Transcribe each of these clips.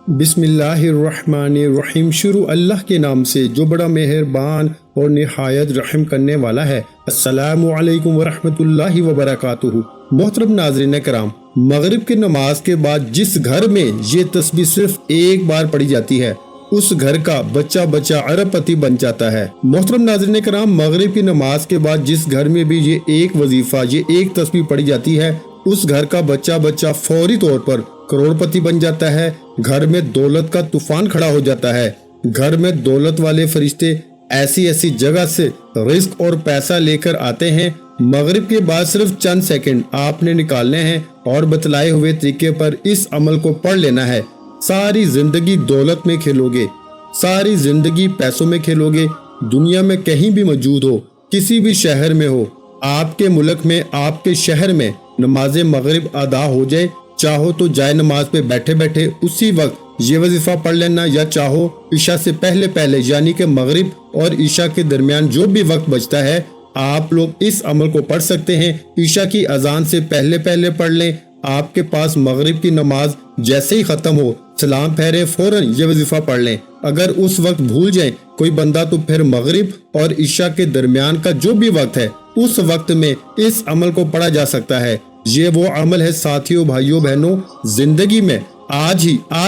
बिस्मिल्लाहिर्रहमानिर्रहीम। शुरू अल्लाह के नाम से जो बड़ा मेहरबान और निहायत रहम करने वाला है। अस्सलामु अलैकुम वरहमतुल्लाहि वबरकातुहू। मोहतरम नाज़रीन कराम, मगरिब की नमाज के बाद जिस घर में ये तस्बीह सिर्फ एक बार पढ़ी जाती है उस घर का बच्चा बच्चा अरबपति बन जाता है। मोहतरम नाज़रीन कराम, मगरिब की नमाज के बाद जिस घर में भी ये एक वजीफा ये एक तस्बीह पढ़ी जाती है उस घर का बच्चा बच्चा फौरी तौर पर करोड़पति बन जाता है। घर में दौलत का तूफान खड़ा हो जाता है। घर में दौलत वाले फरिश्ते ऐसी ऐसी जगह से रिस्क और पैसा लेकर आते हैं। मगरिब के बाद सिर्फ चंद सेकंड आपने निकालने हैं और बतलाए हुए तरीके पर इस अमल को पढ़ लेना है। सारी जिंदगी दौलत में खेलोगे, सारी जिंदगी पैसों में खेलोगे। दुनिया में कहीं भी मौजूद हो, किसी भी शहर में हो, आपके मुल्क में आपके शहर में नमाज मगरिब अदा हो जाए, चाहो तो जाए नमाज पे बैठे बैठे उसी वक्त ये वजीफा पढ़ लेना, या चाहो ईशा से पहले पहले यानी कि मगरिब और ईशा के दरमियान जो भी वक्त बचता है आप लोग इस अमल को पढ़ सकते हैं। ईशा की अजान से पहले पहले पढ़ लें। आपके पास मगरिब की नमाज जैसे ही खत्म हो सलाम फेरे फौरन ये वजीफा पढ़ लें। अगर उस वक्त भूल जाए कोई बंदा तो फिर मगरिब और ईशा के दरमियान का जो भी वक्त है उस वक्त में इस अमल को पढ़ा जा सकता है। ये वो अमल है साथियों, भाइयों, बहनों, जिंदगी में आज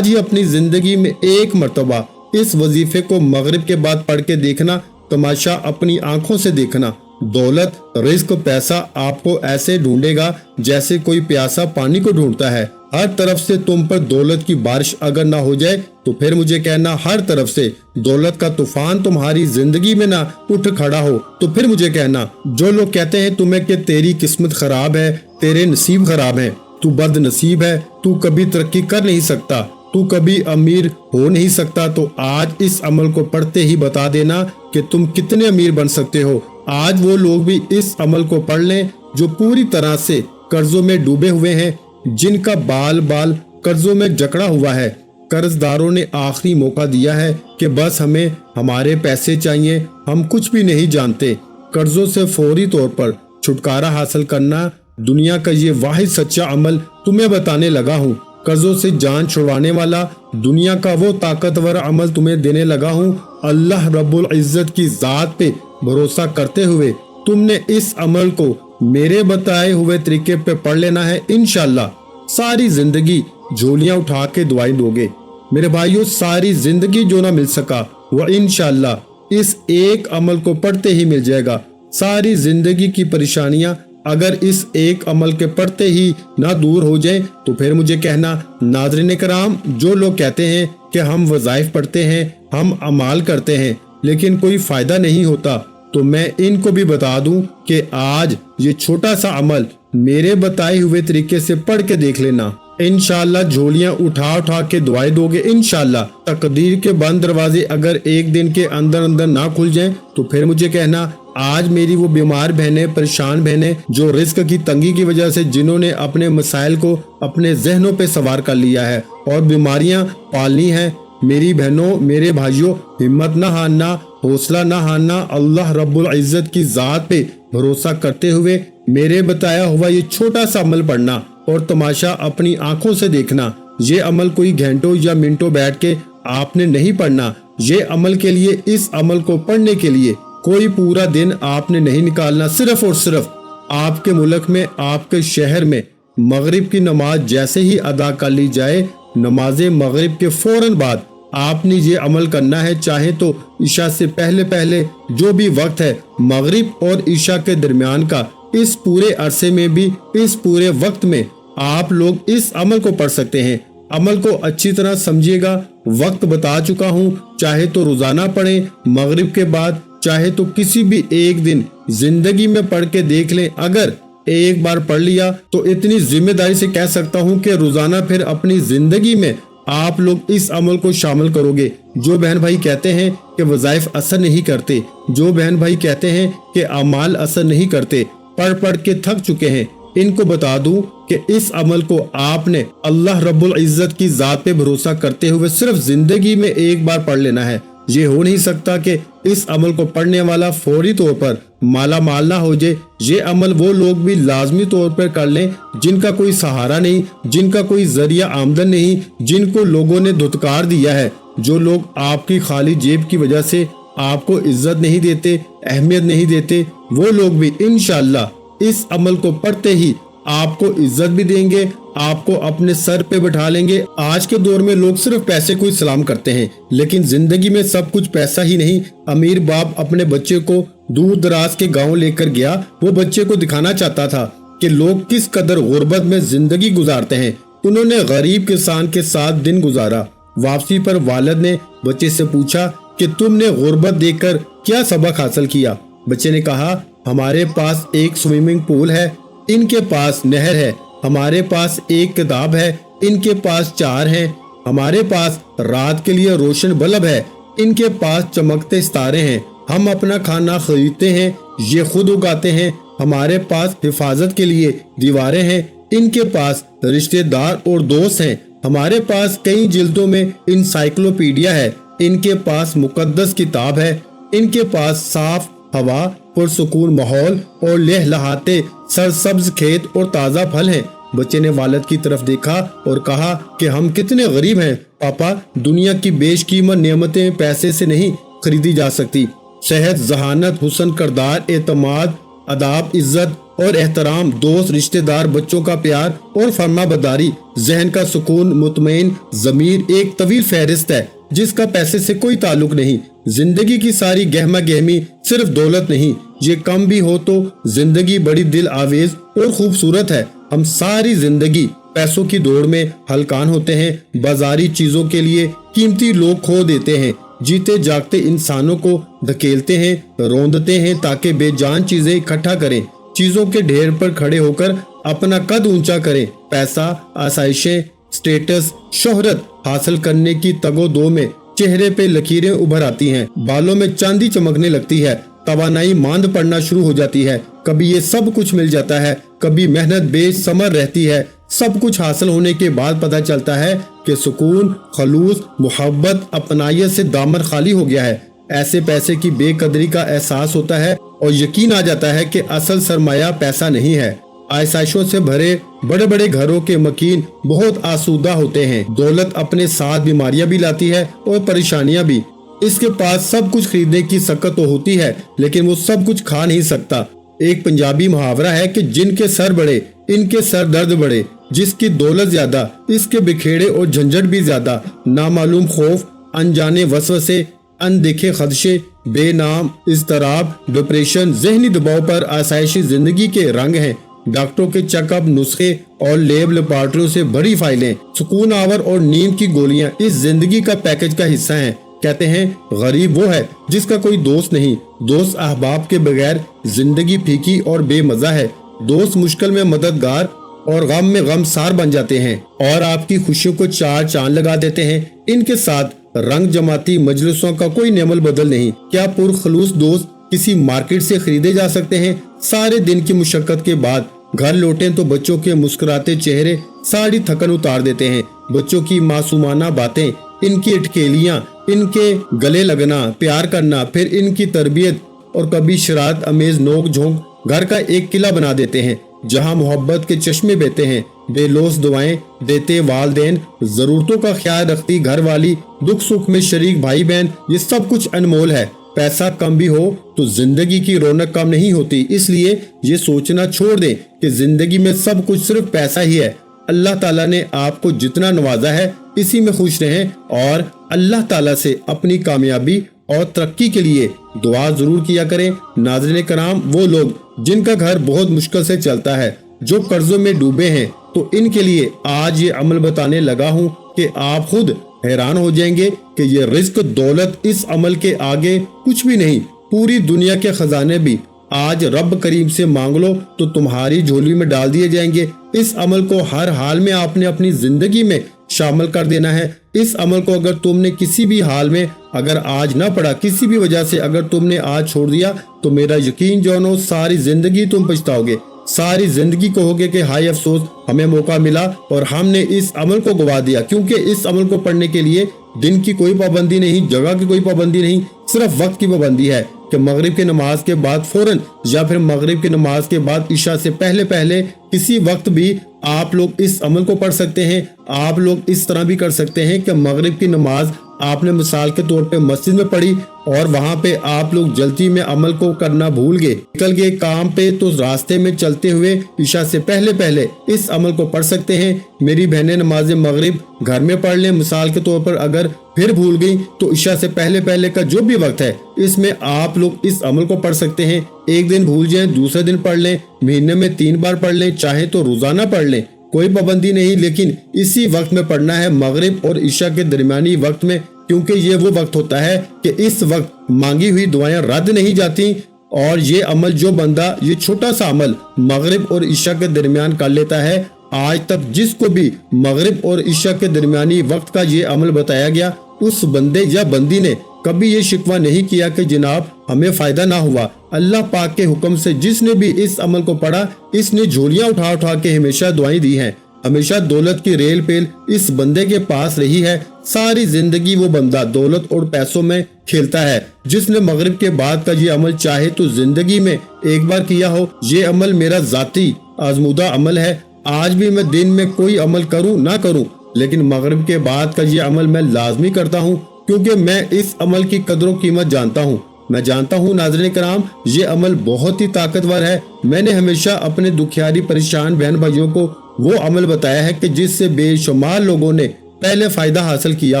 ही अपनी जिंदगी में एक मर्तबा इस वजीफे को मगरिब के बाद पढ़ के देखना, तमाशा अपनी आंखों से देखना। दौलत, रिस्क, पैसा आपको ऐसे ढूंढेगा जैसे कोई प्यासा पानी को ढूंढता है। हर तरफ से तुम पर दौलत की बारिश अगर ना हो जाए तो फिर मुझे कहना, हर तरफ से दौलत का तूफान तुम्हारी जिंदगी में ना उठ खड़ा हो तो फिर मुझे कहना। जो लोग कहते हैं तुम्हें कि तेरी किस्मत खराब है, तेरे नसीब खराब है, तू बद नसीब है, तू कभी तरक्की कर नहीं सकता, तू कभी अमीर हो नहीं सकता, तो आज इस अमल को पढ़ते ही बता देना कि तुम कितने अमीर बन सकते हो। आज वो लोग भी इस अमल को पढ़ लें जो पूरी तरह से कर्जों में डूबे हुए हैं, जिनका बाल बाल कर्जों में जकड़ा हुआ है। कर्जदारों ने आखिरी मौका दिया है कि बस हमें हमारे पैसे चाहिए, हम कुछ भी नहीं जानते। कर्जों से फौरी तौर पर छुटकारा हासिल करना दुनिया का ये वाहिद सच्चा अमल तुम्हें बताने लगा हूँ। कर्जों से जान छुड़वाने वाला दुनिया का वो ताकतवर अमल तुम्हें देने लगा हूँ। अल्लाह रब्बुल इज्जत की जात पे भरोसा करते हुए तुमने इस अमल को मेरे बताए हुए तरीके पे पढ़ लेना है। इंशाल्लाह सारी जिंदगी झोलियां उठा के दुआएं दोगे। मेरे भाइयों, सारी जिंदगी जो ना मिल सका वो इंशाल्लाह इस एक अमल को पढ़ते ही मिल जाएगा। सारी जिंदगी की परेशानियां अगर इस एक अमल के पढ़ते ही ना दूर हो जाए तो फिर मुझे कहना। नाज़रीन कराम, जो लोग कहते हैं कि हम वज़ाइफ पढ़ते हैं, हम अमाल करते हैं लेकिन कोई फायदा नहीं होता, तो मैं इनको भी बता दूं कि आज ये छोटा सा अमल मेरे बताए हुए तरीके से पढ़ के देख लेना। इंशाल्लाह झोलियां उठा उठा के दुआएं दोगे। इंशाल्लाह तकदीर के बंद दरवाजे अगर एक दिन के अंदर अंदर ना खुल जाएं तो फिर मुझे कहना। आज मेरी वो बीमार बहनें, परेशान बहनें जो रिस्क की तंगी की वजह से जिन्होंने अपने मसाइल को अपने जहनों पे सवार कर लिया है और बीमारियां पालनी है, मेरी बहनों, मेरे भाइयों, हिम्मत न हारना, हौसला न हारना। अल्लाह रब्बुल इज्जत की जात पे भरोसा करते हुए मेरे बताया हुआ ये छोटा सा अमल पढ़ना और तमाशा अपनी आंखों से देखना। ये अमल कोई घंटों या मिनटों बैठ के आपने नहीं पढ़ना। ये अमल के लिए, इस अमल को पढ़ने के लिए कोई पूरा दिन आपने नहीं निकालना। सिर्फ और सिर्फ आपके मुल्क में, आपके शहर में मगरिब की नमाज जैसे ही अदा कर ली जाए, नमाज मगरिब के फौरन बाद आपने ये अमल करना है। चाहे तो ईशा से पहले पहले जो भी वक्त है मगरिब और ईशा के दरमियान का, इस पूरे अरसे में भी, इस पूरे वक्त में आप लोग इस अमल को पढ़ सकते हैं। अमल को अच्छी तरह समझिएगा। वक्त बता चुका हूँ, चाहे तो रोजाना पढ़ें मगरिब के बाद, चाहे तो किसी भी एक दिन जिंदगी में पढ़ के देख लें। अगर एक बार पढ़ लिया तो इतनी जिम्मेदारी से कह सकता हूँ कि रोजाना फिर अपनी जिंदगी में आप लोग इस अमल को शामिल करोगे। जो बहन भाई कहते हैं कि वज़ाइफ असर नहीं करते, जो बहन भाई कहते हैं कि अमाल असर नहीं करते, पढ़ पढ़ के थक चुके हैं, इनको बता दूं कि इस अमल को आपने अल्लाह रब्बुल इज्जत की जात पे भरोसा करते हुए सिर्फ जिंदगी में एक बार पढ़ लेना है। یہ ہو نہیں سکتا کہ اس عمل کو پڑھنے والا فوری طور پر مالا مال نہ ہو جائے۔ یہ عمل وہ لوگ بھی لازمی طور پر کر لیں جن کا کوئی سہارا نہیں، جن کا کوئی ذریعہ آمدن نہیں، جن کو لوگوں نے دھتکار دیا ہے۔ جو لوگ آپ کی خالی جیب کی وجہ سے آپ کو عزت نہیں دیتے، اہمیت نہیں دیتے، وہ لوگ بھی انشاءاللہ اس عمل کو پڑھتے ہی آپ کو عزت بھی دیں گے، آپ کو اپنے سر پہ بٹھا لیں گے۔ آج کے دور میں لوگ صرف پیسے کو سلام کرتے ہیں، لیکن زندگی میں سب کچھ پیسہ ہی نہیں۔ امیر باپ اپنے بچے کو دور دراز کے گاؤں لے کر گیا، وہ بچے کو دکھانا چاہتا تھا کہ لوگ کس قدر غربت میں زندگی گزارتے ہیں۔ انہوں نے غریب کسان کے ساتھ دن گزارا۔ واپسی پر والد نے بچے سے پوچھا کہ تم نے غربت دیکھ کر کیا سبق حاصل کیا؟ بچے نے کہا، ہمارے پاس ایک سوئمنگ پول ہے، ان کے پاس نہر ہے، ہمارے پاس ایک کتاب ہے، ان کے پاس 4 ہیں، ہمارے پاس رات کے لیے روشن بلب ہے، ان کے پاس چمکتے ستارے ہیں، ہم اپنا کھانا خریدتے ہیں، یہ خود اگاتے ہیں، ہمارے پاس حفاظت کے لیے دیواریں ہیں، ان کے پاس رشتہ دار اور دوست ہیں، ہمارے پاس کئی جلدوں میں انسائکلوپیڈیا ہے، ان کے پاس مقدس کتاب ہے، ان کے پاس صاف ہوا، پرسکون ماحول اور لہلہاتے سرسبز کھیت اور تازہ پھل ہیں۔ بچے نے والد کی طرف دیکھا اور کہا کہ ہم کتنے غریب ہیں پاپا، دنیا کی بیش قیمت نعمتیں پیسے سے نہیں خریدی جا سکتی۔ صحت، ذہانت، حسن کردار، اعتماد، اداب، عزت اور احترام، دوست، رشتہ دار، بچوں کا پیار اور فرما برداری، ذہن کا سکون، مطمئن ضمیر، ایک طویل فہرست ہے جس کا پیسے سے کوئی تعلق نہیں۔ زندگی کی ساری گہما گہمی صرف دولت نہیں، یہ کم بھی ہو تو زندگی بڑی دل آویز اور خوبصورت ہے۔ ہم ساری زندگی پیسوں کی دوڑ میں ہلکان ہوتے ہیں، بازاری چیزوں کے لیے قیمتی لوگ کھو دیتے ہیں، جیتے جاگتے انسانوں کو دھکیلتے ہیں، روندتے ہیں تاکہ بے جان چیزیں اکٹھا کریں، چیزوں کے ڈھیر پر کھڑے ہو کر اپنا قد اونچا کریں۔ پیسہ، آسائشیں، سٹیٹس، شہرت حاصل کرنے کی تگ و دو میں چہرے پہ لکیریں ابھر آتی ہیں، بالوں میں چاندی چمکنے لگتی ہے، توانائی ماند پڑنا شروع ہو جاتی ہے۔ کبھی یہ سب کچھ مل جاتا ہے، کبھی محنت بے ثمر رہتی ہے۔ سب کچھ حاصل ہونے کے بعد پتہ چلتا ہے کہ سکون، خلوص، محبت، اپنائیت سے دامن خالی ہو گیا ہے۔ ایسے پیسے کی بے قدری کا احساس ہوتا ہے اور یقین آ جاتا ہے کہ اصل سرمایہ پیسہ نہیں ہے۔ آسائشوں سے بھرے بڑے بڑے گھروں کے مکین بہت آسودہ ہوتے ہیں۔ دولت اپنے ساتھ بیماریاں بھی لاتی ہے اور پریشانیاں بھی۔ اس کے پاس سب کچھ خریدنے کی سکت تو ہوتی ہے، لیکن وہ سب کچھ کھا نہیں سکتا۔ ایک پنجابی محاورہ ہے کہ جن کے سر بڑے ان کے سر درد بڑے، جس کی دولت زیادہ اس کے بکھیڑے اور جھنجھٹ بھی زیادہ۔ نامعلوم خوف، انجانے وسوسے، اندیکھے خدشے، بے نام اضطراب، ڈپریشن، ذہنی دباؤ پر آسائشی زندگی کے رنگ ہیں۔ ڈاکٹروں کے چیک اپ، نسخے اور لیب لیبارٹریوں سے بڑی فائلیں، سکون آور اور نیند کی گولیاں اس زندگی کا پیکج کا حصہ ہیں۔ کہتے ہیں غریب وہ ہے جس کا کوئی دوست نہیں۔ دوست احباب کے بغیر زندگی پھیکی اور بے مزہ ہے۔ دوست مشکل میں مددگار اور غم میں غم سار بن جاتے ہیں اور آپ کی خوشیوں کو 4 چاند لگا دیتے ہیں۔ ان کے ساتھ رنگ جماتی مجلسوں کا کوئی نعم البدل نہیں۔ کیا پرخلوص دوست کسی مارکیٹ سے خریدے جا سکتے ہیں؟ سارے دن کی مشقت کے بعد گھر لوٹیں تو بچوں کے مسکراتے چہرے ساری تھکن اتار دیتے ہیں۔ بچوں کی معصومانہ باتیں، ان کی اٹکیلیاں، ان کے گلے لگنا، پیار کرنا، پھر ان کی تربیت اور کبھی شرارت امیز نوک جھونک گھر کا ایک قلعہ بنا دیتے ہیں جہاں محبت کے چشمے بہتے ہیں۔ بے لوث دعائیں دیتے والدین، ضرورتوں کا خیال رکھتی گھر والی، دکھ سکھ میں شریک بھائی بہن، یہ سب کچھ انمول ہے۔ پیسہ کم بھی ہو تو زندگی کی رونق کم نہیں ہوتی، اس لیے یہ سوچنا چھوڑ دیں کہ زندگی میں سب کچھ صرف پیسہ ہی ہے۔ اللہ تعالیٰ نے آپ کو جتنا نوازا ہے اسی میں خوش رہیں اور اللہ تعالیٰ سے اپنی کامیابی اور ترقی کے لیے دعا ضرور کیا کریں۔ ناظرین کرام، وہ لوگ جن کا گھر بہت مشکل سے چلتا ہے، جو قرضوں میں ڈوبے ہیں، تو ان کے لیے آج یہ عمل بتانے لگا ہوں کہ آپ خود حیران ہو جائیں گے کہ یہ رزق، دولت اس عمل کے آگے کچھ بھی نہیں۔ پوری دنیا کے خزانے بھی آج رب کریم سے مانگ لو تو تمہاری جھولی میں ڈال دیے جائیں گے۔ اس عمل کو ہر حال میں آپ نے اپنی زندگی میں شامل کر دینا ہے۔ اس عمل کو اگر تم نے کسی بھی حال میں اگر آج نہ پڑھا، کسی بھی وجہ سے اگر تم نے آج چھوڑ دیا، تو میرا یقین جانو ساری زندگی تم پچھتاؤ گے۔ ساری زندگی کہو گے کہ ہائے افسوس، ہمیں موقع ملا اور ہم نے اس عمل کو گوا دیا، کیونکہ اس عمل کو پڑھنے کے لیے दिन की कोई पाबंदी नहीं, जगह की कोई पाबंदी नहीं, सिर्फ वक्त की पाबंदी है कि मगरिब की नमाज के बाद फौरन या फिर मगरिब की नमाज के बाद इशा से पहले पहले किसी वक्त भी आप लोग इस अमल को पढ़ सकते हैं। आप लोग इस तरह भी कर सकते हैं कि मगरिब की नमाज आपने मिसाल के तौर पे मस्जिद में पढ़ी और वहां पे आप लोग जल्दी में अमल को करना भूल गए, निकल गए काम पे, तो रास्ते में चलते हुए इशा से पहले पहले इस अमल को पढ़ सकते हैं। मेरी बहनें नमाज मगरिब घर में पढ़ लें मिसाल के तौर पर, अगर फिर भूल गई तो इशा से पहले पहले का जो भी वक्त है इसमें आप लोग इस अमल को पढ़ सकते हैं। एक दिन भूल जाएं, दूसरे दिन पढ़ लें, महीने में 3 बार पढ़ लें, चाहे तो रोजाना पढ़ लें, कोई पाबंदी नहीं, लेकिन इसी वक्त में पढ़ना है, मगरिब और इशा के दरमियानी वक्त में, क्योंकि ये वो वक्त होता है कि इस वक्त मांगी हुई दुआएं रद्द नहीं जाती। और ये अमल जो बंदा ये छोटा सा अमल मगरिब और इशा के दरमियान कर लेता है, आज तक जिसको भी मगरिब और इशा के दरमियानी वक्त का ये अमल बताया गया, उस बंदे या बंदी ने कभी ये शिकवा नहीं किया कि जनाब हमें फायदा ना हुआ। अल्लाह पाक के हुक्म से जिसने भी इस अमल को पढ़ा, इसने झोलियां उठा उठा के हमेशा दुआएं दी हैं। हमेशा दौलत की रेल पेल इस बंदे के पास रही है। सारी जिंदगी वो बंदा दौलत और पैसों में खेलता है। जिसने मगरिब के बाद का ये अमल चाहे तो जिंदगी में एक बार किया हो, ये अमल मेरा जाती आजमूदा अमल है, आज भी मैं दिन में कोई अमल करूं ना करूं, लेकिन मगरिब के बाद का ये अमल मैं लाजमी करता हूं, क्योंकि मैं इस अमल की कदर कीमत जानता हूं। मैं जानता हूं नाज़रीन कराम, ये अमल बहुत ही ताकतवर है। मैंने हमेशा अपने दुखियारी परेशान बहन भाइयों को वो अमल बताया है कि जिससे बेशुमार लोगों ने पहले फायदा हासिल किया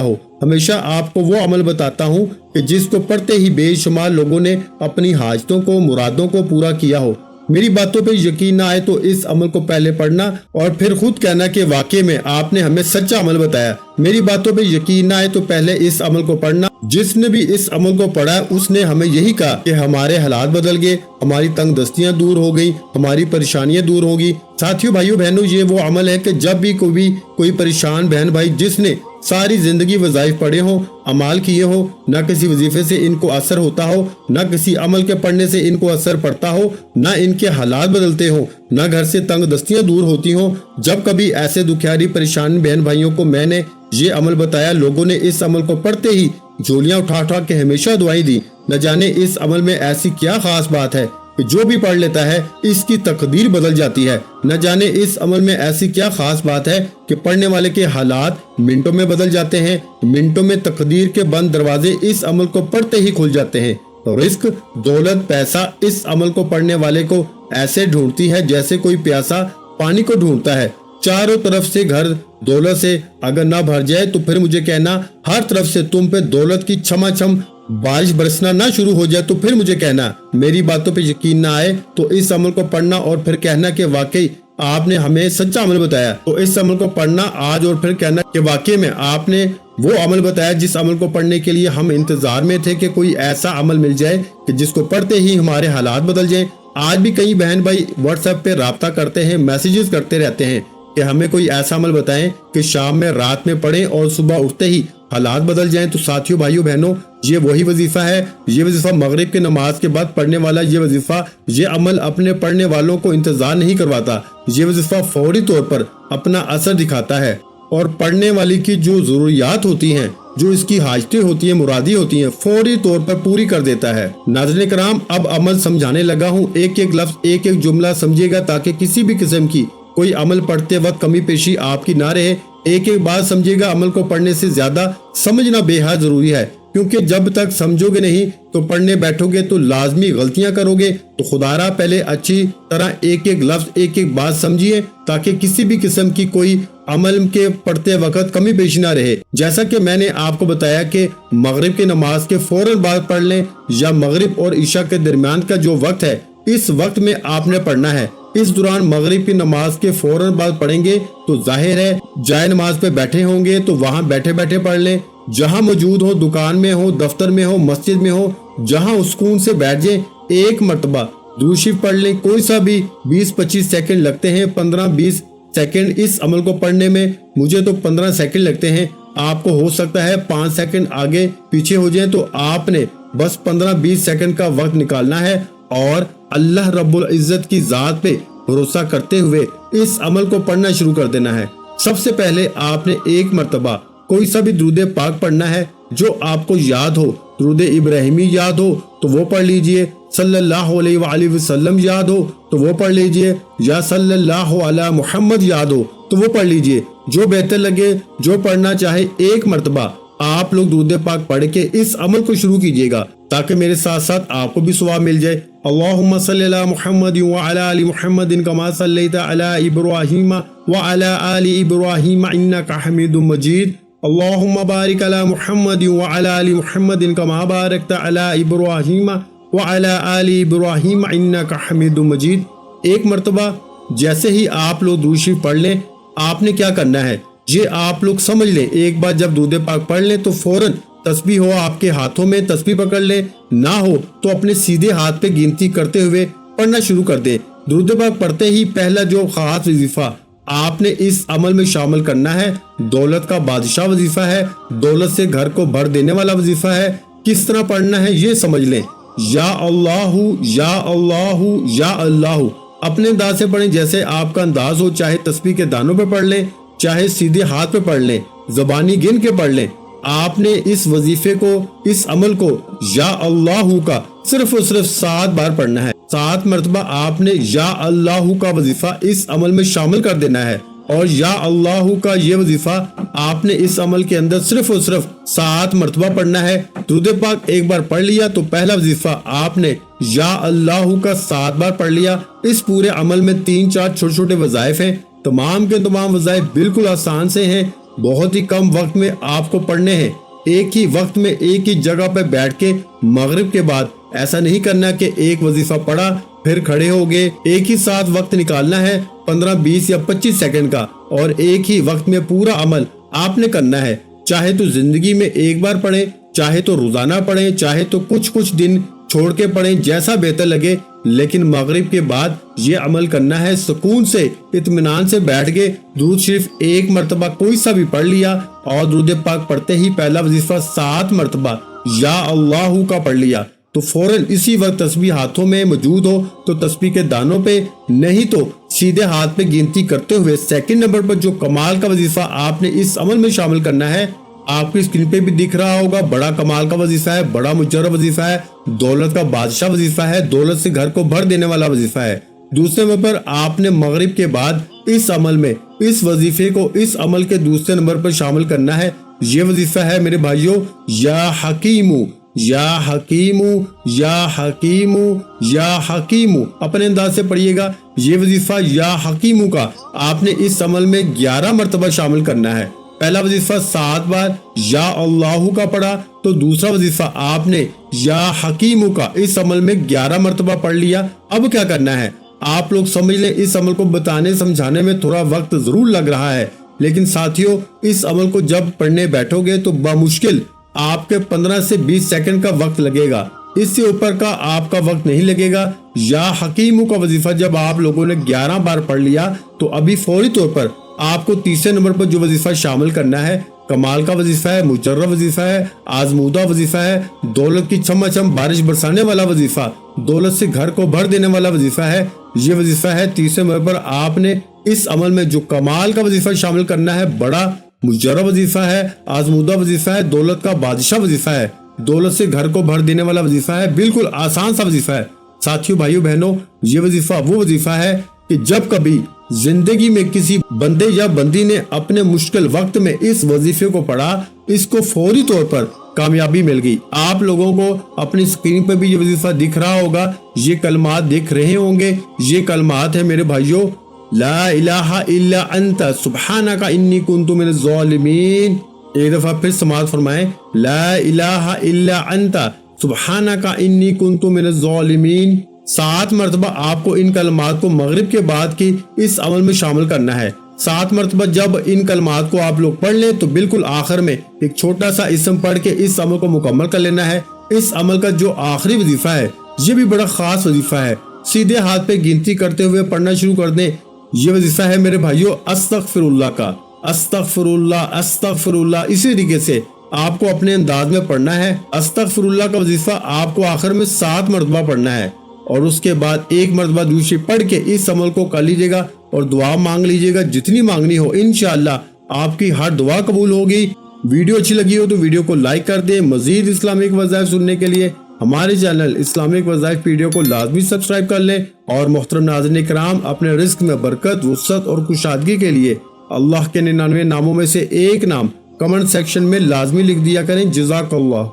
हो। हमेशा आपको वो अमल बताता हूँ कि जिसको पढ़ते ही बेशुमार लोगों ने अपनी हाजतों को, मुरादों को पूरा किया हो। मेरी बातों पे यकीन ना आए तो इस अमल को पहले पढ़ना और फिर खुद कहना कि वाकई में आपने हमें सच्चा अमल बताया। मेरी बातों पे यकीन ना आए तो पहले इस अमल को पढ़ना। जिसने भी इस अमल को पढ़ा उसने हमें यही कहा कि हमारे हालात बदल गए, हमारी तंग दस्तियां दूर हो गई, हमारी परेशानियां दूर होगी। साथियों, भाइयों बहनों, ये वो अमल है कि जब भी कोई परेशान बहन भाई जिसने सारी जिंदगी वज़ाइफ पढ़े हो, अमाल किए हो, न किसी वजीफे से इनको असर होता हो, न किसी अमल के पढ़ने से इनको असर पड़ता हो, न इनके हालात बदलते हो, न घर से तंग दस्तियां दूर होती हो, जब कभी ऐसे दुखियारी परेशान बहन भाइयों को मैंने ये अमल बताया, लोगों ने इस अमल को पढ़ते ही झोलियां उठा उठा के हमेशा दुआएं दी। न जाने इस अमल में ऐसी क्या खास बात है कि जो भी पढ़ लेता है इसकी तकदीर बदल जाती है। न जाने इस अमल में ऐसी क्या खास बात है कि पढ़ने वाले के हालात मिनटों में बदल जाते हैं। मिनटों में तकदीर के बंद दरवाजे इस अमल को पढ़ते ही खुल जाते हैं। तो रिस्क, दौलत, पैसा इस अमल को पढ़ने वाले को ऐसे ढूंढती है जैसे कोई प्यासा पानी को ढूंढता है। चारों तरफ से घर दौलत से अगर ना भर जाए तो फिर मुझे कहना, हर तरफ से तुम पे दौलत की छमाछम बारिश बरसना ना शुरू हो जाए तो फिर मुझे कहना। मेरी बातों पे यकीन ना आए तो इस अमल को पढ़ना और फिर कहना कि वाकई आपने हमें सच्चा अमल बताया। तो इस अमल को पढ़ना आज और फिर कहना कि वाकई में आपने वो अमल बताया जिस अमल को पढ़ने के लिए हम इंतजार में थे कि कोई ऐसा अमल मिल जाए कि जिसको पढ़ते ही हमारे हालात बदल जाए। आज भी कई बहन भाई व्हाट्सएप पे राब्ता करते हैं, मैसेजेस करते रहते हैं कि हमें कोई ऐसा अमल बताएं कि शाम में, रात में पढ़ें और सुबह उठते ही हालात बदल जाएं। तो साथियों, भाइयों बहनों, ये वही वजीफा है। ये वजीफा मगरिब की नमाज के बाद पढ़ने वाला ये वजीफा, ये अमल अपने पढ़ने वालों को इंतजार नहीं करवाता। ये वजीफा फौरी तौर पर अपना असर दिखाता है और पढ़ने वाली की जो जरूरियात होती हैं, जो इसकी हाजतें होती हैं, मुरादी होती हैं, फौरी तौर पर पूरी कर देता है। नाज़रीन कराम, अब अमल समझाने लगा हूँ। एक एक लफ्ज, एक एक जुमला समझिएगा ताकि किसी भी किस्म की कोई अमल पढ़ते वक्त कमी पेशी आपकी ना रहे। एक एक बात समझिएगा। अमल को पढ़ने से ज्यादा समझना बेहद जरूरी है, क्योंकि जब तक समझोगे नहीं तो पढ़ने बैठोगे तो लाजमी गलतियां करोगे। तो खुदारा पहले अच्छी तरह एक एक लफ्ज, एक एक बात समझिए ताकि किसी भी किस्म की कोई अमल के पढ़ते वक्त कमी पेशी ना रहे। जैसा कि मैंने आपको बताया कि मगरिब की नमाज के फौरन बाद पढ़ लें या मगरिब और ईशा के दरमियान का जो वक्त है, इस वक्त में आपने पढ़ना है। इस दौरान मगरिब की नमाज के फौरन बाद पढ़ेंगे तो जाहिर है जाए नमाज पे बैठे होंगे तो वहाँ बैठे बैठे पढ़ लें। जहाँ मौजूद हो, दुकान में हो, दफ्तर में हो, मस्जिद में हो, जहाँ सुकून से बैठ जाए, एक मरतबा दुरूद शरीफ पढ़ लें। कोई सा भी 20-25 सेकंड लगते हैं, 15-20 सेकंड इस अमल को पढ़ने में। मुझे तो 15 सेकंड लगते हैं, आपको हो सकता है 5 सेकंड आगे पीछे हो जाए। तो आपने बस 15-20 सेकंड का वक्त निकालना है और अल्लाह रब्बुल इज्जत की जात पे भरोसा करते हुए इस अमल को पढ़ना शुरू कर देना है। सबसे पहले आपने एक मरतबा کوئی سا بھی درود پاک پڑھنا ہے جو آپ کو یاد ہو، درود ابراہیمی یاد ہو تو وہ پڑھ لیجئے، صلی اللہ علیہ وآلہ وسلم یاد ہو تو وہ پڑھ لیجئے، یا صلی اللہ علی محمد یاد ہو تو وہ پڑھ لیجئے، جو بہتر لگے، جو پڑھنا چاہے ایک مرتبہ آپ لوگ درود پاک پڑھ کے اس عمل کو شروع کیجئے گا تاکہ میرے ساتھ ساتھ آپ کو بھی ثواب مل جائے۔ اللہم صلی علی محمد وعلی آل محمد کما صلیت علی ابراہیم وعلی آل ابراہیم انک حمید مجید، اللہم بارک علی محمد وعلی آل محمد کما بارکت علی ابراہیم وعلی آل ابراہیم انک حمید مجید۔ ایک مرتبہ جیسے ہی آپ لوگ درود شریف پڑھ لیں، آپ نے کیا کرنا ہے یہ آپ لوگ سمجھ لیں۔ ایک بار جب درود پاک پڑھ لیں تو فوراً تسبیح ہو آپ کے ہاتھوں میں تسبیح پکڑ لیں، نہ ہو تو اپنے سیدھے ہاتھ پہ گنتی کرتے ہوئے پڑھنا شروع کر دیں۔ درود پاک پڑھتے ہی پہلا جو خاص وظیفہ آپ نے اس عمل میں شامل کرنا ہے، دولت کا بادشاہ وظیفہ ہے، دولت سے گھر کو بھر دینے والا وظیفہ ہے۔ کس طرح پڑھنا ہے یہ سمجھ لیں۔ یا اللہ یا اللہ یا اللہ، اپنے انداز سے پڑھیں جیسے آپ کا انداز ہو، چاہے تسبیح کے دانوں پہ پڑھ لیں، چاہے سیدھے ہاتھ پہ پڑھ لیں، زبانی گن کے پڑھ لیں۔ آپ نے اس وظیفے کو، اس عمل کو یا اللہ کا صرف اور صرف 7 بار پڑھنا ہے۔ 7 مرتبہ آپ نے یا اللہ کا وظیفہ اس عمل میں شامل کر دینا ہے، اور یا اللہ کا یہ وظیفہ آپ نے اس عمل کے اندر صرف اور صرف 7 مرتبہ پڑھنا ہے۔ درود پاک ایک بار پڑھ لیا تو پہلا وظیفہ آپ نے یا اللہ کا 7 بار پڑھ لیا۔ اس پورے عمل میں 3-4 چھوٹے چھوٹے وظائف ہیں، تمام کے تمام وظائف بالکل آسان سے ہیں، بہت ہی کم وقت میں آپ کو پڑھنے ہیں۔ ایک ہی وقت میں ایک ہی جگہ پہ بیٹھ کے مغرب کے بعد ایسا نہیں کرنا کہ ایک وظیفہ پڑھا پھر کھڑے ہو گئے۔ ایک ہی ساتھ وقت نکالنا ہے 15 20 یا 25 سیکنڈ کا، اور ایک ہی وقت میں پورا عمل آپ نے کرنا ہے۔ چاہے تو زندگی میں ایک بار پڑھیں، چاہے تو روزانہ پڑھیں، چاہے تو کچھ دن چھوڑ کے پڑھیں، جیسا بہتر لگے، لیکن مغرب کے بعد یہ عمل کرنا ہے۔ سکون سے اطمینان سے بیٹھ گئے، درود شریف ایک مرتبہ کوئی سا بھی پڑھ لیا، اور درود پاک پڑھتے ہی پہلا وظیفہ 7 مرتبہ یا اللہ کا پڑھ لیا تو فوراً اسی وقت تسبیح ہاتھوں میں موجود ہو تو تسبیح کے دانوں پہ، نہیں تو سیدھے ہاتھ پہ گنتی کرتے ہوئے سیکنڈ نمبر پر جو کمال کا وظیفہ آپ نے اس عمل میں شامل کرنا ہے، آپ کی اسکرین پہ بھی دکھ رہا ہوگا، بڑا کمال کا وظیفہ ہے، بڑا مجرب وظیفہ ہے، دولت کا بادشاہ وظیفہ ہے، دولت سے گھر کو بھر دینے والا وظیفہ ہے۔ دوسرے نمبر پر آپ نے مغرب کے بعد اس عمل میں اس وظیفے کو اس عمل کے دوسرے نمبر پر شامل کرنا ہے۔ یہ وظیفہ ہے میرے بھائیوں، یا حکیمو یا حکیمو یا حکیمو یا حکیمو، اپنے انداز سے پڑھیے گا۔ یہ وظیفہ یا حکیمو کا آپ نے اس عمل میں 11 مرتبہ شامل کرنا ہے۔ پہلا وظیفہ 7 بار یا اللہ کا پڑھا تو دوسرا وظیفہ آپ نے یا حکیمو کا اس عمل میں 11 مرتبہ پڑھ لیا۔ اب کیا کرنا ہے آپ لوگ سمجھ لیں۔ اس عمل کو بتانے سمجھانے میں تھوڑا وقت ضرور لگ رہا ہے، لیکن ساتھیوں اس عمل کو جب پڑھنے بیٹھو گے تو بمشکل آپ کے 15 سے 20 سیکنڈ کا وقت لگے گا، اس سے اوپر کا آپ کا وقت نہیں لگے گا۔ یا حکیمو کا وظیفہ جب آپ لوگوں نے 11 بار پڑھ لیا تو ابھی فوری طور پر آپ کو تیسرے نمبر پر جو وظیفہ شامل کرنا ہے، کمال کا وظیفہ ہے، مجرب وظیفہ ہے، آزمودہ وظیفہ ہے، دولت کی چھم چھم بارش برسانے والا وظیفہ، دولت سے گھر کو بھر دینے والا وظیفہ ہے۔ یہ وظیفہ ہے تیسرے نمبر پر آپ نے اس عمل میں جو کمال کا وظیفہ شامل کرنا ہے، بڑا مجرب وظیفہ ہے، آزمودہ وظیفہ ہے، دولت کا بادشاہ وظیفہ ہے، دولت سے گھر کو بھر دینے والا وظیفہ ہے، بالکل آسان سا وظیفہ ہے۔ ساتھیوں بھائیوں بہنوں، یہ وظیفہ وہ وظیفہ ہے کہ جب کبھی زندگی میں کسی بندے یا بندی نے اپنے مشکل وقت میں اس وظیفے کو پڑھا، اس کو فوری طور پر کامیابی مل گئی۔ آپ لوگوں کو اپنی اسکرین پہ بھی یہ وظیفہ دکھ رہا ہوگا، یہ کلمات دکھ رہے ہوں گے۔ یہ کلمات ہیں میرے بھائیوں، لا الہ الا انت سبحانک انی کنت من الظالمین۔ ایک دفعہ پھر سماعت فرمائیں، لا الہ الا انت سبحانک انی کنت من الظالمین۔ 7 مرتبہ آپ کو ان کلمات کو مغرب کے بعد کی اس عمل میں شامل کرنا ہے۔ 7 مرتبہ جب ان کلمات کو آپ لوگ پڑھ لیں تو بالکل آخر میں ایک چھوٹا سا اسم پڑھ کے اس عمل کو مکمل کر لینا ہے۔ اس عمل کا جو آخری وظیفہ ہے یہ بھی بڑا خاص وظیفہ ہے، سیدھے ہاتھ پہ گنتی کرتے ہوئے پڑھنا شروع کر دیں۔ یہ وظیفہ ہے میرے بھائیوں استغفر اللہ کا، استغفر اللہ استغفر اللہ۔ اسی طریقے سے آپ کو اپنے انداز میں پڑھنا ہے۔ استغفر اللہ کا وظیفہ آپ کو آخر میں 7 مرتبہ پڑھنا ہے، اور اس کے بعد 1 مرتبہ دوسری پڑھ کے اس عمل کو کر لیجئے گا اور دعا مانگ لیجئے گا، جتنی مانگنی ہو۔ انشاءاللہ آپ کی ہر دعا قبول ہوگی، ویڈیو اچھی لگی ہو تو ویڈیو کو لائک کر دیں۔ مزید اسلامک وظائف سننے کے لیے ہمارے چینل اسلامک وظائف ویڈیو کو لازمی سبسکرائب کر لیں، اور محترم ناظرین کرام اپنے رزق میں برکت، وسعت اور کشادگی کے لیے اللہ کے 99 ناموں میں سے ایک نام کمنٹ سیکشن میں لازمی لکھ دیا کریں۔ جزاک اللہ۔